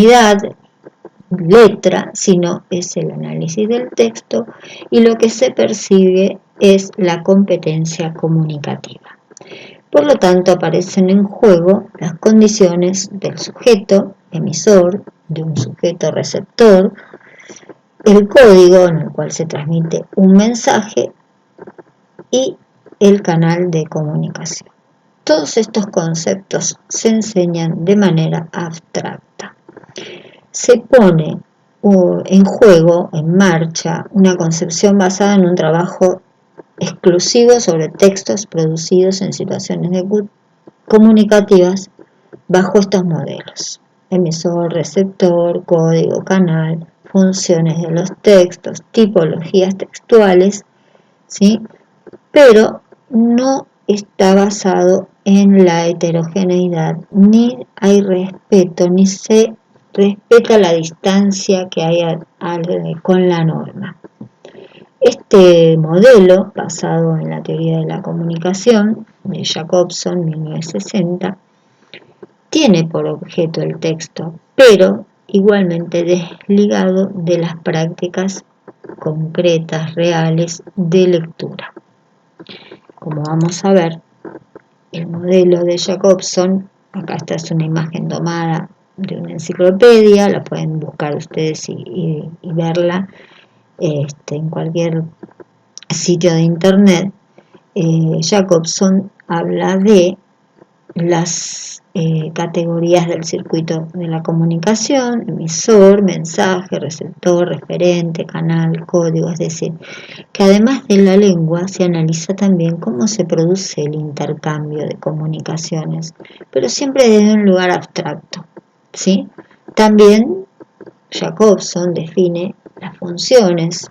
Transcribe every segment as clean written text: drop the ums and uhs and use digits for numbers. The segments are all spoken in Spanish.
unidad, letra, sino es el análisis del texto y lo que se persigue es la competencia comunicativa. Por lo tanto, aparecen en juego las condiciones del sujeto emisor, de un sujeto receptor, el código en el cual se transmite un mensaje y el canal de comunicación. Todos estos conceptos se enseñan de manera abstracta. Se pone en juego, en marcha, una concepción basada en un trabajo exclusivo sobre textos producidos en situaciones comunicativas bajo estos modelos: emisor, receptor, código, canal, funciones de los textos, tipologías textuales, ¿sí? Pero no está basado en la heterogeneidad, ni hay respeto, ni se respeta la distancia que hay con la norma. Este modelo, basado en la teoría de la comunicación de Jacobson, 1960, tiene por objeto el texto, pero igualmente desligado de las prácticas concretas, reales de lectura. Como vamos a ver, el modelo de Jacobson, acá esta es una imagen tomada de una enciclopedia, la pueden buscar ustedes y verla en cualquier sitio de internet. Jacobson habla de las categorías del circuito de la comunicación: emisor, mensaje, receptor, referente, canal, código. Es decir, que además de la lengua se analiza también cómo se produce el intercambio de comunicaciones, pero siempre desde un lugar abstracto, ¿sí? También Jacobson define las funciones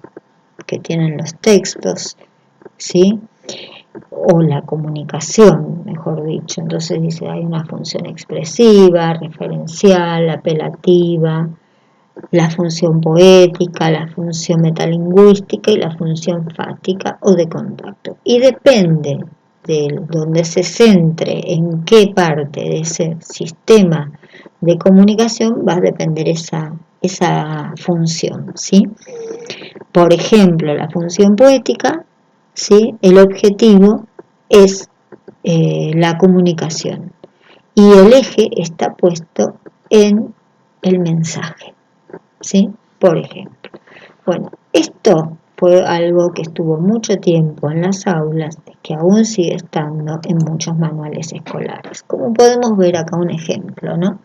que tienen los textos, ¿sí? O la comunicación, mejor dicho. Entonces dice, hay una función expresiva, referencial, apelativa, la función poética, la función metalingüística y la función fática o de contacto. Y depende de donde se centre, en qué parte de ese sistema de comunicación va a depender esa función, ¿sí? Por ejemplo, la función poética, ¿sí? El objetivo es la comunicación y el eje está puesto en el mensaje, ¿sí? Por ejemplo. Bueno, esto fue algo que estuvo mucho tiempo en las aulas, que aún sigue estando en muchos manuales escolares. Como podemos ver acá un ejemplo, ¿no?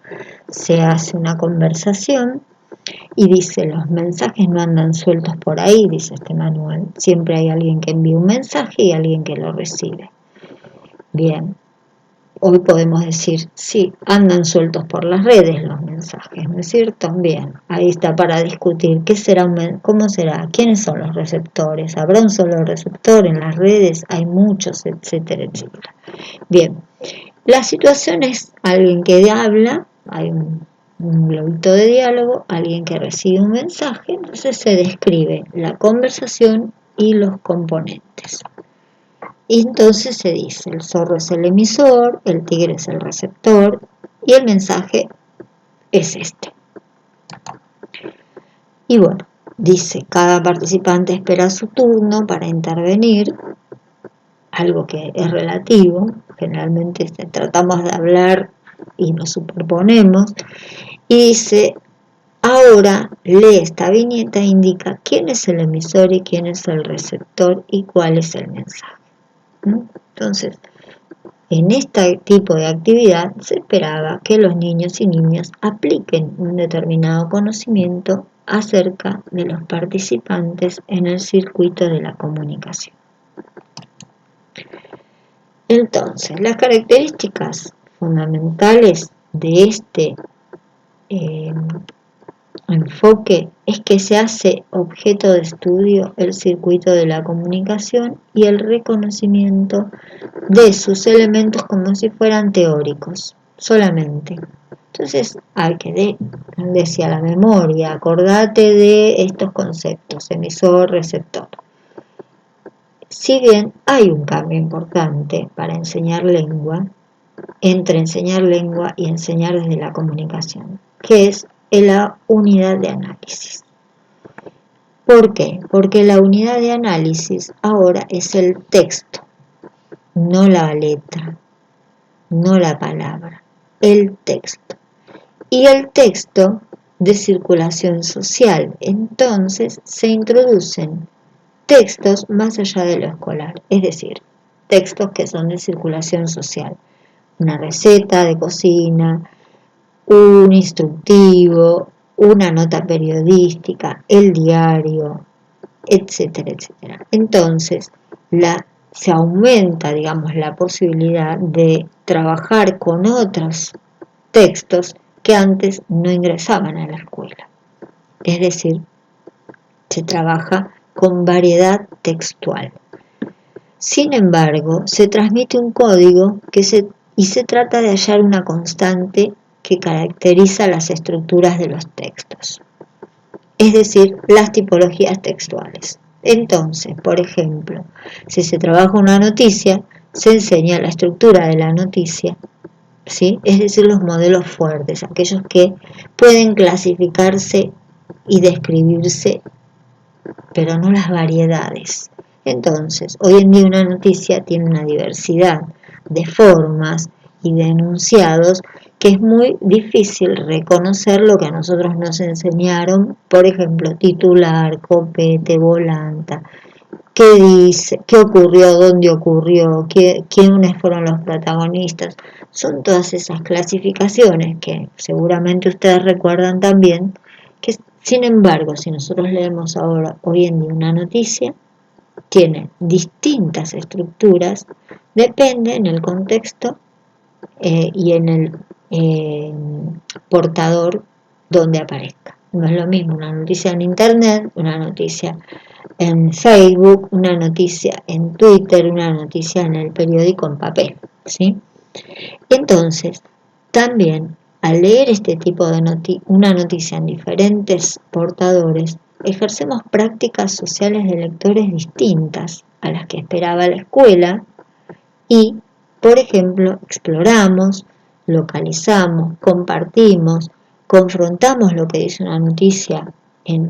Se hace una conversación y dice, los mensajes no andan sueltos por ahí, dice este manual. Siempre hay alguien que envía un mensaje y alguien que lo recibe. Bien, hoy podemos decir, sí, andan sueltos por las redes los mensajes, ¿no es cierto? Bien, ahí está para discutir qué será cómo será, quiénes son los receptores, habrá un solo receptor en las redes, hay muchos, etcétera, etcétera. Bien, la situación es alguien que habla, hay un globito de diálogo, alguien que recibe un mensaje, entonces se describe la conversación y los componentes. Y entonces se dice, el zorro es el emisor, el tigre es el receptor y el mensaje es este. Y bueno, dice, cada participante espera su turno para intervenir, algo que es relativo, generalmente tratamos de hablar y nos superponemos, y dice, ahora lee esta viñeta e indica quién es el emisor y quién es el receptor y cuál es el mensaje. Entonces, en este tipo de actividad se esperaba que los niños y niñas apliquen un determinado conocimiento acerca de los participantes en el circuito de la comunicación. Entonces, las características fundamentales de este enfoque es que se hace objeto de estudio el circuito de la comunicación y el reconocimiento de sus elementos como si fueran teóricos, solamente. Entonces hay que decir a la memoria, acordate de estos conceptos, emisor, receptor. Si bien hay un cambio importante para enseñar lengua, entre enseñar lengua y enseñar desde la comunicación, que es en la unidad de análisis. ¿Por qué? Porque la unidad de análisis ahora es el texto, no la letra, no la palabra, el texto. Y el texto de circulación social. Entonces se introducen textos más allá de lo escolar, es decir, textos que son de circulación social. Una receta de cocina, un instructivo, una nota periodística, el diario, etcétera, etcétera. Entonces, se aumenta, digamos, la posibilidad de trabajar con otros textos que antes no ingresaban a la escuela. Es decir, se trabaja con variedad textual. Sin embargo, se transmite un código y se trata de hallar una constante que caracteriza las estructuras de los textos, es decir, las tipologías textuales. Entonces, por ejemplo, si se trabaja una noticia, se enseña la estructura de la noticia, ¿sí? Es decir, los modelos fuertes, aquellos que pueden clasificarse y describirse, pero no las variedades. Entonces, hoy en día una noticia tiene una diversidad de formas y de enunciados que es muy difícil reconocer lo que a nosotros nos enseñaron, por ejemplo, titular, copete, volanta, qué dice, qué ocurrió, dónde ocurrió, quiénes fueron los protagonistas. Son todas esas clasificaciones que seguramente ustedes recuerdan también, que sin embargo, si nosotros leemos ahora, hoy en día, una noticia, tiene distintas estructuras, depende en el contexto y en el portador donde aparezca. No es lo mismo una noticia en internet, una noticia en Facebook, una noticia en Twitter, una noticia en el periódico en papel, ¿sí? Entonces, también al leer este tipo de una noticia en diferentes portadores, ejercemos prácticas sociales de lectores distintas a las que esperaba la escuela y, por ejemplo, exploramos, localizamos, compartimos, confrontamos lo que dice una noticia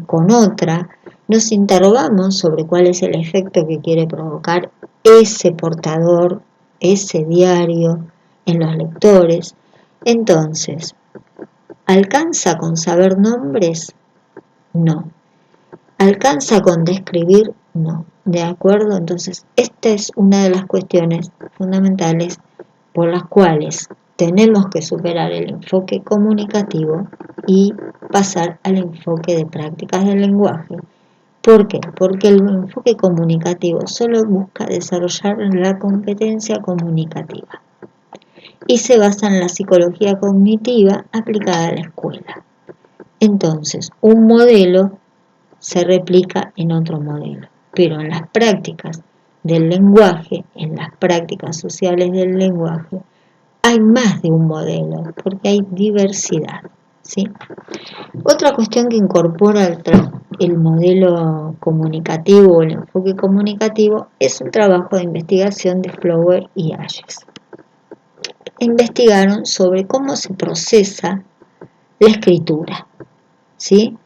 con otra, nos interrogamos sobre cuál es el efecto que quiere provocar ese portador, ese diario en los lectores. Entonces, ¿alcanza con saber nombres? No. ¿Alcanza con describir? No. ¿De acuerdo? Entonces, esta es una de las cuestiones fundamentales por las cuales tenemos que superar el enfoque comunicativo y pasar al enfoque de prácticas del lenguaje. ¿Por qué? Porque el enfoque comunicativo solo busca desarrollar la competencia comunicativa y se basa en la psicología cognitiva aplicada a la escuela. Entonces, un modelo se replica en otro modelo, pero en las prácticas del lenguaje, en las prácticas sociales del lenguaje, hay más de un modelo, porque hay diversidad, ¿sí? Otra cuestión que incorpora el modelo comunicativo o el enfoque comunicativo es un trabajo de investigación de Flower y Ayes. Investigaron sobre cómo se procesa la escritura, ¿sí?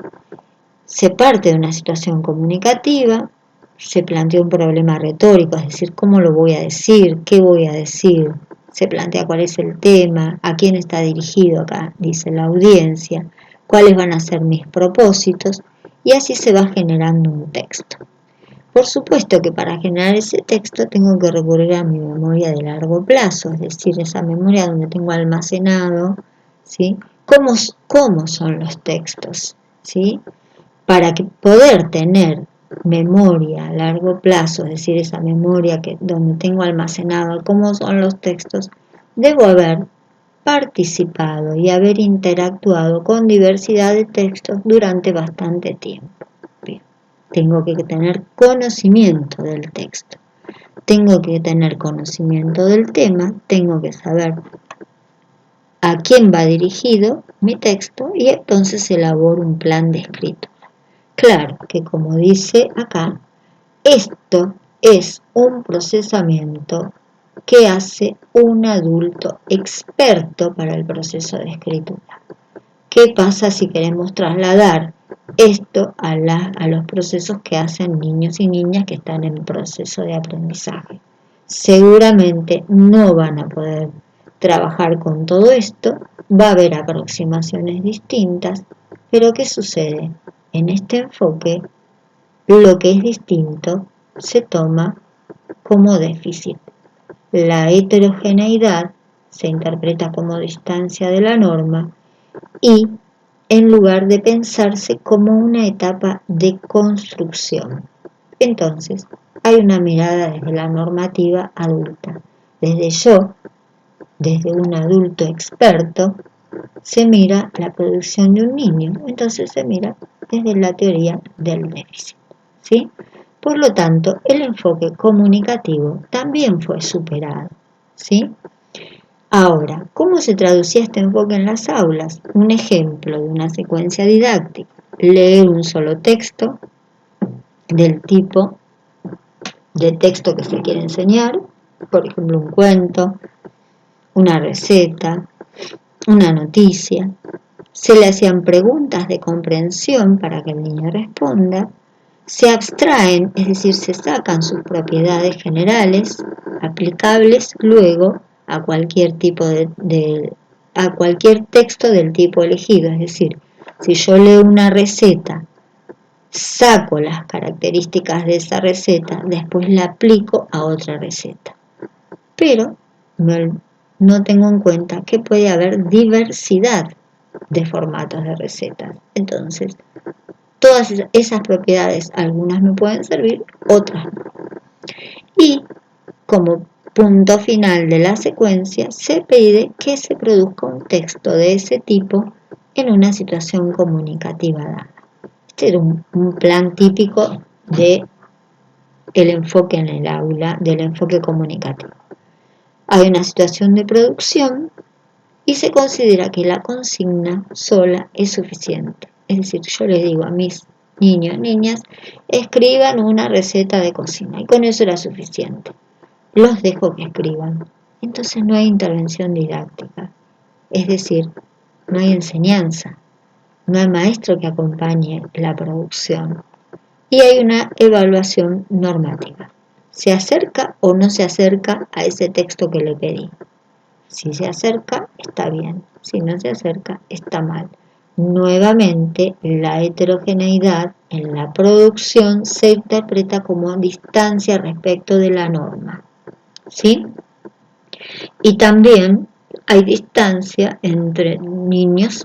Se parte de una situación comunicativa, se plantea un problema retórico, es decir, ¿cómo lo voy a decir? ¿Qué voy a decir? Se plantea cuál es el tema, a quién está dirigido acá, dice la audiencia, cuáles van a ser mis propósitos, y así se va generando un texto. Por supuesto que para generar ese texto tengo que recurrir a mi memoria de largo plazo, es decir, esa memoria donde tengo almacenado, ¿sí? ¿Cómo son los textos? ¿Sí? Para poder tener memoria a largo plazo, es decir, esa memoria donde tengo almacenado cómo son los textos, debo haber participado y haber interactuado con diversidad de textos durante bastante tiempo. Bien, tengo que tener conocimiento del texto, tengo que tener conocimiento del tema, tengo que saber a quién va dirigido mi texto y entonces elaboro un plan de escritura. Claro que como dice acá, esto es un procesamiento que hace un adulto experto para el proceso de escritura, ¿Qué pasa si queremos trasladar esto a los procesos que hacen niños y niñas que están en proceso de aprendizaje? Seguramente no van a poder trabajar con todo esto, va a haber aproximaciones distintas, pero ¿qué sucede? En este enfoque, lo que es distinto se toma como déficit. La heterogeneidad se interpreta como distancia de la norma y en lugar de pensarse como una etapa de construcción. Entonces, hay una mirada desde la normativa adulta. Desde un adulto experto, se mira la producción de un niño. Entonces se mira desde la teoría del déficit, ¿sí? Por lo tanto, el enfoque comunicativo también fue superado, ¿sí? Ahora, ¿cómo se traducía este enfoque en las aulas? Un ejemplo de una secuencia didáctica: leer un solo texto del tipo de texto que se quiere enseñar, por ejemplo, un cuento, una receta, una noticia. Se le hacían preguntas de comprensión para que el niño responda. Se abstraen, es decir, se sacan sus propiedades generales aplicables luego a cualquier a cualquier texto del tipo elegido. Es decir, si yo leo una receta, saco las características de esa receta, después la aplico a otra receta. Pero no tengo en cuenta que puede haber diversidad de formatos de recetas. Entonces, todas esas propiedades, algunas me pueden servir, otras no. Y como punto final de la secuencia, se pide que se produzca un texto de ese tipo en una situación comunicativa dada. Este era un plan típico del enfoque en el aula, del enfoque comunicativo. Hay una situación de producción y se considera que la consigna sola es suficiente. Es decir, yo les digo a mis niños, niñas, escriban una receta de cocina y con eso era suficiente. Los dejo que escriban. Entonces no hay intervención didáctica, es decir, no hay enseñanza, no hay maestro que acompañe la producción y hay una evaluación normativa. ¿Se acerca o no se acerca a ese texto que le pedí? Si se acerca, está bien. Si no se acerca, está mal. Nuevamente, la heterogeneidad en la producción se interpreta como distancia respecto de la norma, ¿sí? Y también hay distancia entre niños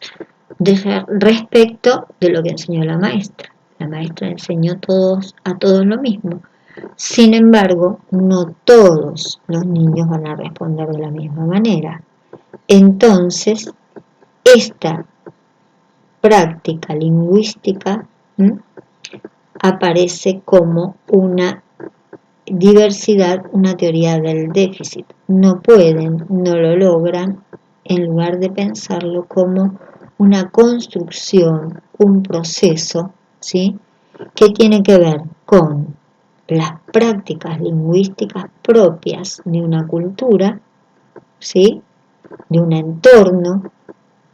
respecto de lo que enseñó la maestra. La maestra enseñó a todos lo mismo. Sin embargo, no todos los niños van a responder de la misma manera. Entonces, esta práctica lingüística aparece como una diversidad, una teoría del déficit. No pueden, no lo logran, en lugar de pensarlo como una construcción, un proceso, ¿sí?, que tiene que ver con las prácticas lingüísticas propias de una cultura, ¿sí?, de un entorno,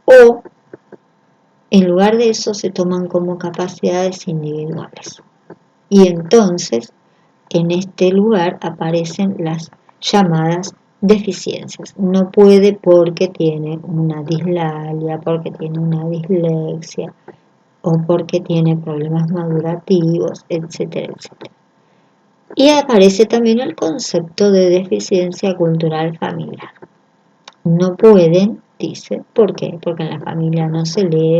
o en lugar de eso se toman como capacidades individuales. Y entonces, en este lugar aparecen las llamadas deficiencias. No puede porque tiene una dislalia, porque tiene una dislexia, o porque tiene problemas madurativos, etcétera, etcétera. Y aparece también el concepto de deficiencia cultural familiar. No pueden, dice, ¿por qué? Porque en la familia no se lee,